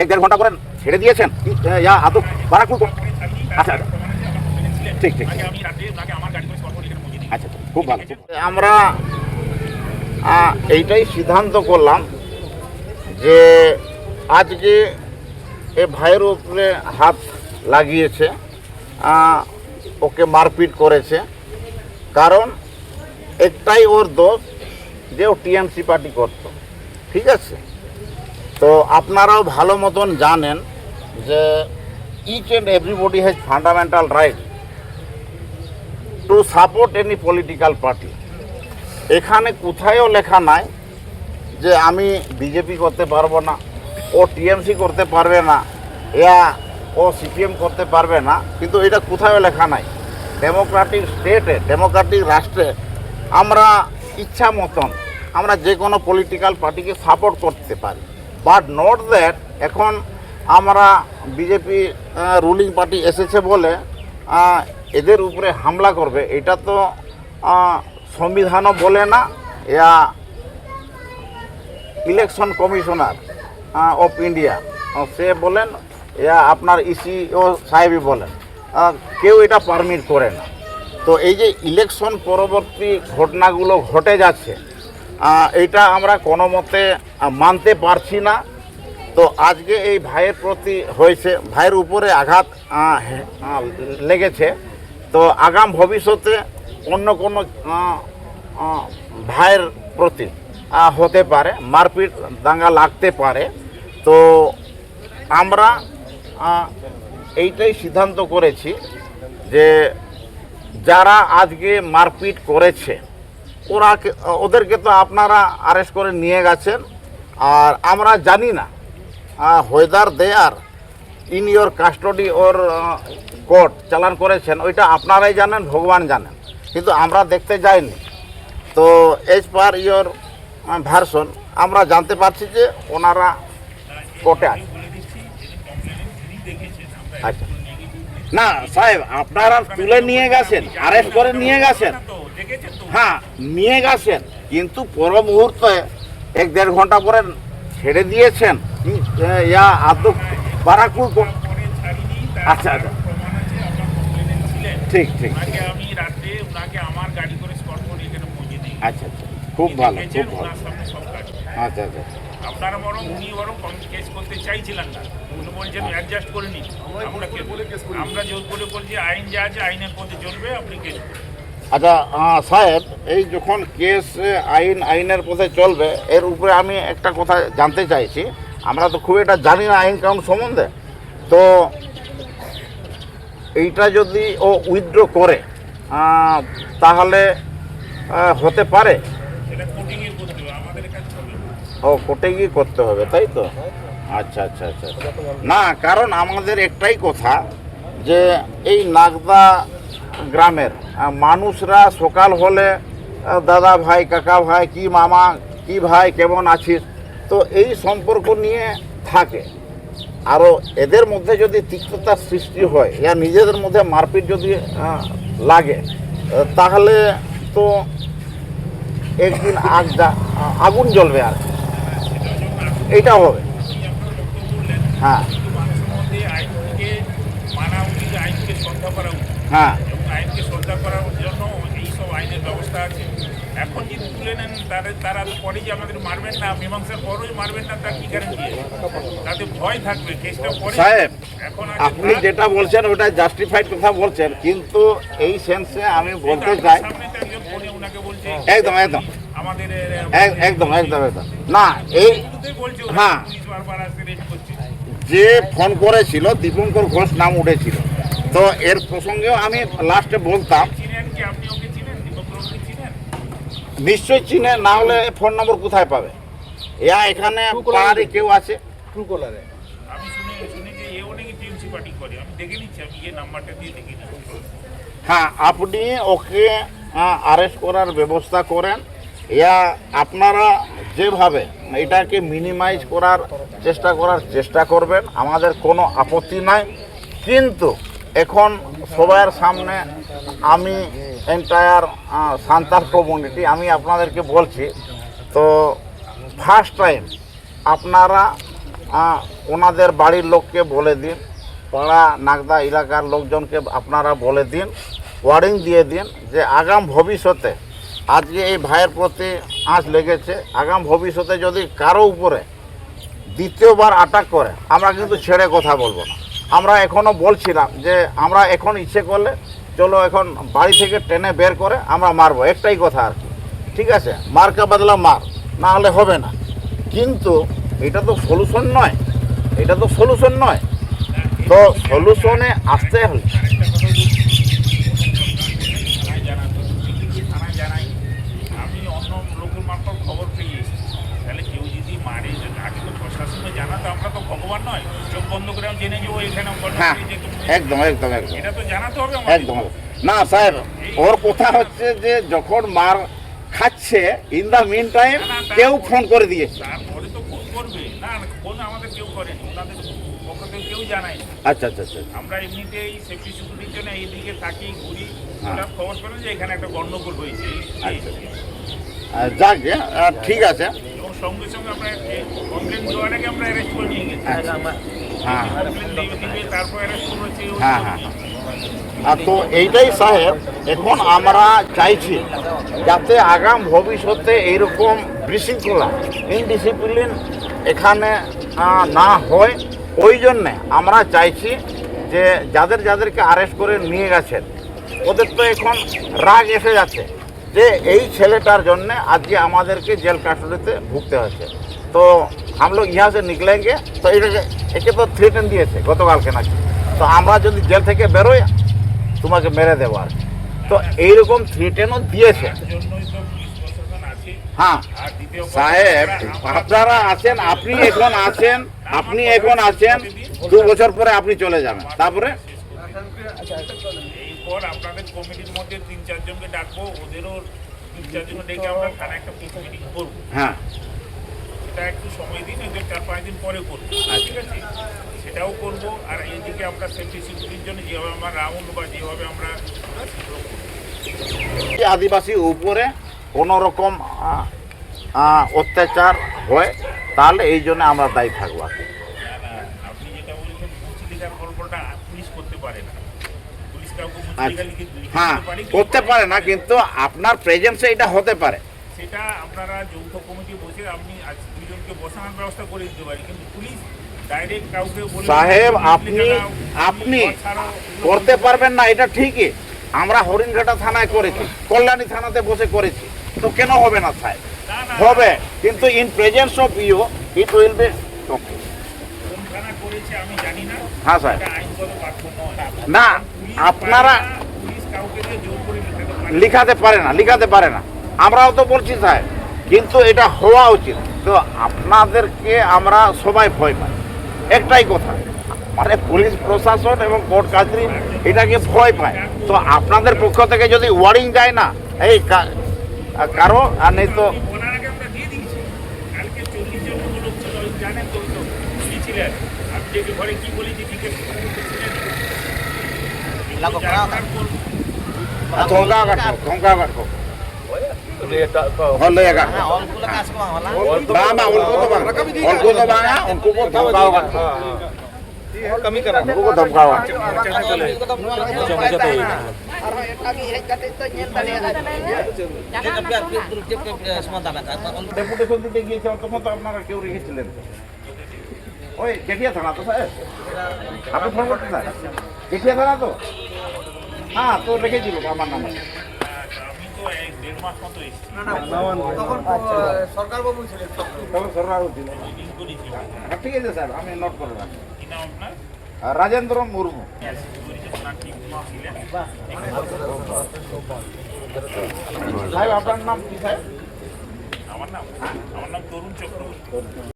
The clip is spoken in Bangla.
1-1.5 ঘন্টা করে ছেড়ে দিয়েছেন ইয়া আদৌ বারাকুল। আচ্ছা ঠিক ঠিক আচ্ছা খুব ভালো। আমরা এইটাই সিদ্ধান্ত করলাম যে আজকে এ ভাইয়ের উপরে হাত লাগিয়েছে, ওকে মারপিট করেছে, কারণ একটাই ওর দোষ যে ও টিএমসি পার্টি করত। ঠিক আছে, তো আপনারাও ভালো মতন জানেন যে each and everybody has fundamental right to support any political party. এখানে কোথায়ও লেখা নাই যে আমি বিজেপি করতে পারবো না, ও টিএমসি করতে পারবে না, ও সিপিএম করতে পারবে না, কিন্তু এটা কোথায়ও লেখা নাই। ডেমোক্রেটিক স্টেটে, ডেমোক্রেটিক রাষ্ট্রে আমরা ইচ্ছা মতন আমরা যে কোনো পলিটিক্যাল পার্টিকে সাপোর্ট করতে পারি, বাট নট দ্যাট এখন আমরা বিজেপি রুলিং পার্টি এসেছে বলে এদের উপরে হামলা করবে, এটা তো সংবিধানও বলে না, ইলেকশন কমিশনার অফ ইন্ডিয়া সে বলেন, আপনার ইসিও সাহেবই বলেন, কেউ এটা পারমিট করে না। তো এই যে ইলেকশন পরবর্তী ঘটনাগুলো ঘটে যাচ্ছে, এইটা আমরা কোনো মতে মানতে পারছি না। তো আজকে এই ভাইয়ের প্রতি হয়েছে, ভাইয়ের উপরে আঘাত লেগেছে, তো আগাম ভবিষ্যতে অন্য কোনো ভাইয়ের প্রতি হতে পারে, মারপিট দাঙ্গা লাগতে পারে। তো আমরা এইটাই সিদ্ধান্ত করেছি যে যারা আজকে মারপিট করেছে ওদেরকে তো আপনারা অ্যারেস্ট করে নিয়ে গেছেন, আর আমরা জানি না whether they are in your custody or court চালান করেছেন, ওইটা আপনারাই জানেন, ভগবান জানেন, কিন্তু আমরা দেখতে যাইনি। তো এজ পার ইয়োর ভার্সন আমরা জানতে পারছি যে ওনারা কোর্টে আছে। আচ্ছা না সাহেব, আপনারা তুলে নিয়ে গেছেন, অ্যারেস্ট করে নিয়ে গেছেন, হ্যাঁ নিয়ে গেছেন, কিন্তু পর মুহূর্তে 1-1.5 ঘন্টা পরে ছেড়ে দিয়েছেন আদৌ বারাকুল। আচ্ছা আচ্ছা ঠিক ঠিক আচ্ছা আচ্ছা খুব ভালো খুব ভালো। আচ্ছা আচ্ছা আপনারা বরং উনি বরং কেস করতে চাইছিলেন না, উনি বলছেন অ্যাডজাস্ট করে নিন, আমরা জোর করে বলছি আইন যা আছে আইনের পথে চলবে, আপনি কেস করুন। আচ্ছা সাহেব, এই যখন কেস আইনের পথে চলবে, এর উপরে আমি একটা কথা জানতে চাইছি, আমরা তো খুব একটা জানি না আইন কানুন সম্বন্ধে, তো এইটা যদি ও উইথড্র করে তাহলে হতে পারে? ও কোর্টে গিয়ে করতে হবে, তাই তো? আচ্ছা আচ্ছা আচ্ছা না, কারণ আমাদের একটাই কথা যে এই নাগদা গ্রামের মানুষরা সকাল হলে দাদা ভাই, কাকা ভাই, কি মামা, কি ভাই, কেমন আছিস, তো এই সম্পর্ক নিয়ে থাকে। আরও এদের মধ্যে যদি তিক্ততার সৃষ্টি হয়, নিজেদের মধ্যে মারপিট যদি লাগে, তাহলে তো একদিন আগুন জ্বলবে, আর এইটা হবে। হ্যাঁ হ্যাঁ আইনকে শ্রদ্ধা করার জন্য এইসব আইনের ব্যবস্থা আছে। এখন যদি তুলে নেন তারা পরে যে আমাদের মারবেন না, মীমাংসার পরই মারবেন না, তার কি গ্যারান্টি আছে? তাতে ভয় থাকবে কেসটা পরে। সাহেব, আপনি যেটা বলছেন ওটা জাস্টিফাইড কথা বলছেন, কিন্তু এই সেন্সে আমি বলতে চাই, একদম একদম আমাদের একদম একদম একদম না, এই হ্যাঁ যে ফোন করেছিল দীপঙ্কর ঘোষ নাম উঠেছিল, তো এর প্রসঙ্গেও আমি লাস্টে বলতাম, নিশ্চয়ই চিনে, না হলে ফোন নম্বর কোথায় পাবে? এখানে পাহাড়ে কেউ আছে ট্রুকলারে, আমি শুনি যে এও নাকি টিএমসি পার্টি করে, আমি দেখে নিচ্ছি, আমি এই নাম্বারটা দিয়ে দেখে নিচ্ছি। হ্যাঁ, আপনি ওকে অ্যারেস্ট করার ব্যবস্থা করেন, আপনারা যেভাবে এটাকে মিনিমাইজ করার চেষ্টা করবেন, আমাদের কোনো আপত্তি নাই। কিন্তু এখন সবার সামনে আমি এন্টায়ার সান্তাল কমিউনিটি আমি আপনাদেরকে বলছি, তো ফার্স্ট টাইম আপনারা ওনাদের বাড়ির লোককে বলে দিন, পাড়া নাগদা এলাকার লোকজনকে আপনারা বলে দিন, ওয়ার্নিং দিয়ে দিন যে আগাম ভবিষ্যতে আজকে এই ভাইয়ের প্রতি আঁচ লেগেছে, আগাম ভবিষ্যতে যদি কারো উপরে দ্বিতীয়বার অ্যাটাক করে আমরা কিন্তু ছেড়ে কথা বলবো না। আমরা এখনও বলছিলাম যে আমরা এখন ইচ্ছে করলে চলো এখন বাড়ি থেকে টেনে বের করে আমরা মারবো, একটাই কথা আর কি, ঠিক আছে, মারকা বদলা মার, না হলে হবে না। কিন্তু এটা তো সলিউশন নয়, এটা তো সলিউশন নয়, তো সলিউশনে আসতে হলে থানায় জানাই, আমি অন্য লোকের মারফত খবর পেয়ে এসেছি। তাহলে কেউ যদি মারে, আগে তো প্রশাসনে জানাতো, আমরা তো ভগবান নয় চোখ বন্ধ করে আমি জেনে যাবো এখানে হ্যাঁ একদম একদম একদম এটা তো জানাতে হবে একদম। না স্যার, ওর কথা হচ্ছে যে যখন মার খাচ্ছে ইন দ্য মিন টাইম কেউ ফোন করে দিয়েছে। তারপরে তো ফোন করবে না, ফোন আমাদের কেউ করেনি, ওনাদের পক্ষ থেকে কেউ জানায়। আচ্ছা আচ্ছা আচ্ছা আমরা এমনিতেই সেফটি সিকিউরিটির জন্য এইদিকে থাকি, ঘুরি, হ্যাঁ। ওরা খবর পেলেন যে এখানে একটা গন্ডগোল হয়েছে আচ্ছা যাক গে, ঠিক আছে। এবং সঙ্গে সঙ্গে আমরা কমপ্লেন দেওয়ার আগে আমরা অ্যারেস্ট করে নিয়ে গেছি। হ্যাঁ কমপ্লেন দিবে, তারপর অ্যারেস্ট করেছি। হ্যাঁ হ্যাঁ তো এইটাই সাহেব, এখন আমরা চাইছি যাতে আগাম ভবিষ্যতে এইরকম বিশৃঙ্খলা ইনডিসিপ্লিন এখানে না হয়। ওই জন্যে আমরা চাইছি যে যাদের যাদেরকে অ্যারেস্ট করে নিয়ে গেছেন ওদের তো এখন রাগ এসে যাচ্ছে যে এই ছেলেটার জন্যে আজকে আমাদেরকে জেল কাস্টডিতে ভুগতে হচ্ছে। তো हम लोग यहाँ से निकलेंगे তো একে তো থ্রেটেন দিয়েছে গতকালকে নাকি, তো আমরা যদি জেল থেকে বেরোই তোমাকে মেরে দেবো আর কি। তো এইরকম থ্রেটেনও দিয়েছে। জন্যই তো পুলিশ প্রশাসন আছে। হ্যাঁ আর দ্বিতীয় কথা, সাহেব, আপনারা আছেন, আপনি এখন আছেন 2 বছর পরে আপনি চলে যাবেন, তারপরে এরপর আপনাদের কমিটির মধ্যে 3-4 জনকে ডাকবো, ওদেরও 3-4 জন ডেকে আমরা থানায় একটা পিস মিটিং করবো। হ্যাঁ সেটা একটু সময় দিন, ওদের 4-5 দিন পরে করবো, ঠিক আছে, সেটাও করবো। আর এইদিকে আমরা সেফটি সিকিউরিটির জন্য যেভাবে আমরা রাউন্ড বা যেভাবে আমরা আদিবাসী উপরে কোনো রকম অত্যাচার হয় তাহলে এই জন্য আমরা দায়ী থাকবো আর কি। আপনি যেটা বলছেন মুচলিকার গল্পটা পুলিশ করতে পারে না, পুলিশ কাউকে আচ্ছা, মুচলিকা লিখে হ্যাঁ দিতে পারে কি? করতে পারে না, কিন্তু আপনার প্রেজেন্সে এটা হতে পারে। সেটা আপনারা যৌথ কমিটি বসে আপনি আজ 2 জনকে বসানোর ব্যবস্থা করে দিতে পারি, কিন্তু পুলিশ ডাইরেক্ট কাউকে বলে সাহেব মুচলিকা দাও, আপনি ঘর ছাড়ো, করতে পারবেন না, এটা ঠিকই। আমরা হরিণঘাটা থানায় করেছি, কল্যাণী থানাতে বসে করেছি, তো কেন হবে না সাহেব? না না হবে, কিন্তু in presence of you it will be. কোন থানা করেছে আমি জানি না, হ্যাঁ স্যার, এটা আইনগত বাধ্য নয়। না পুলিশ আপনারা পারে না, পুলিশ কাউকে দিয়ে জোর করে লিখাতে পারে না, আমরাও তো বলছি সাহেব, কিন্তু এটা হওয়া উচিত। তো আপনাদেরকে আমরা সবাই ভয় পাই, একটাই কথা, মানে পুলিশ প্রশাসন এবং কোর্ট কাছারি এটাকে ভয় পায়। তো আপনাদের পক্ষ থেকে যদি ওয়ার্নিং যায় না এই কারো, আর নেই তো বলার আগে আমরা দিয়ে দিয়েছি। কালকে 40 জন লোক ছিল, ওই জানেন তো, তো উনি ছিলেন। আমি যে ঘরে কি বলেছি জিজ্ঞেস করছিলেন, ধমকাও কাটবো হলে না উनको तो बांगा उनको को धमकाओ उनको को धमकाओ ডেপুটেশন দিতে গিয়েছে তখন তো আপনারা কেউ রেখেছিলেন ওই জেঠিয়া থানা তো স্যার, আপনি ফোন করতে স্যার জেঠিয়া থানা তো, হ্যাঁ তো রেখেছিল আমার নাম্বার। আমি তো 1-1.5 মাস মতো এসেছি, তখন সরকার ছিল। দিন করেছি। ঠিক আছে স্যার, আমি নোট করে রাখি। কি নাম আপনার? রাজেন্দ্র মুর্মু। ওনার ঠিক ছিলেন। সাহেব আপনার নাম কি স্যার? আমার নাম তরুণ চক্রবর্তী।